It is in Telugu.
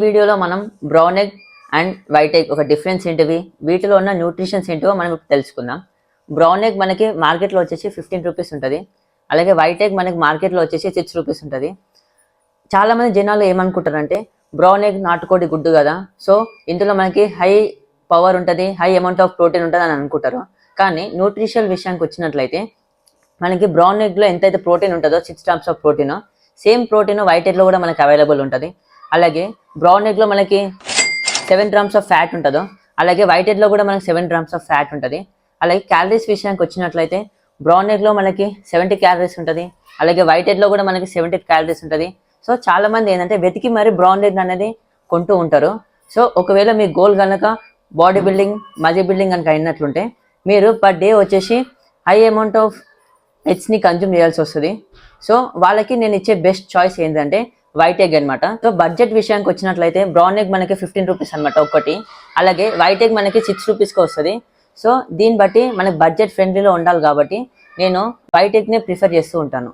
వీడియోలో మనం brown egg and white egg ఒక డిఫరెన్స్ ఏంటివి, వీటిలో ఉన్న న్యూట్రిషన్స్ ఏంటివో మనం ఇప్పుడు తెలుసుకుందాం. బ్రౌన్ ఎగ్ మనకి మార్కెట్లో వచ్చేసి 15 రూపీస్ ఉంటుంది. అలాగే వైట్ ఎగ్ మనకి మార్కెట్లో వచ్చేసి 6 రూపీస్ ఉంటుంది. చాలామంది జనాలు ఏమనుకుంటారంటే బ్రౌన్ ఎగ్ నాటుకోడి గుడ్డు కదా, సో ఇందులో మనకి హై పవర్ ఉంటుంది, హై అమౌంట్ ఆఫ్ ప్రోటీన్ ఉంటుంది అని అనుకుంటారు. కానీ న్యూట్రిషనల్ విషయానికి వచ్చినట్లయితే మనకి బ్రౌన్ ఎగ్లో ఎంతైతే ప్రోటీన్ ఉంటుందో 6 grams of protein, same protein white ఎగ్లో కూడా మనకి అవైలబుల్ ఉంటుంది. అలాగే బ్రౌన్ ఎగ్లో మనకి 7 గ్రామ్స్ ఆఫ్ ఫ్యాట్ ఉంటుందో, అలాగే వైట్ ఎగ్లో కూడా మనకి 7 గ్రామ్స్ ఆఫ్ ఫ్యాట్ ఉంటుంది. అలాగే క్యాలరీస్ విషయానికి వచ్చినట్లయితే బ్రౌన్ ఎగ్లో మనకి 70 క్యాలరీస్ ఉంటుంది, అలాగే వైట్ ఎగ్లో కూడా మనకి 70 క్యాలరీస్ ఉంటుంది. సో చాలామంది ఏంటంటే వెతికి మరి బ్రౌన్ ఎగ్ అనేది కొంటూ ఉంటారు. సో ఒకవేళ మీ గోల్ కనుక బాడీ బిల్డింగ్, మజిల్ బిల్డింగ్ కనుక అయినట్లుంటే మీరు పర్ డే వచ్చేసి హై అమౌంట్ ఆఫ్ ఎగ్స్ని కన్జ్యూమ్ చేయాల్సి వస్తుంది. సో వాళ్ళకి నేను ఇచ్చే బెస్ట్ చాయిస్ ఏంటంటే వైట్ ఎగ్ అనమాట. సో బడ్జెట్ విషయానికి వచ్చినట్లయితే బ్రౌన్ ఎగ్ మనకి 15 రూపీస్ అనమాట ఒకటి, అలాగే వైట్ ఎగ్ మనకి 6 రూపీస్కి వస్తుంది. సో దీన్ని బట్టి మనకి బడ్జెట్ ఫ్రెండ్లీలో ఉండాలి కాబట్టి నేను వైట్ ఎగ్ని ప్రిఫర్ చేస్తూ ఉంటాను.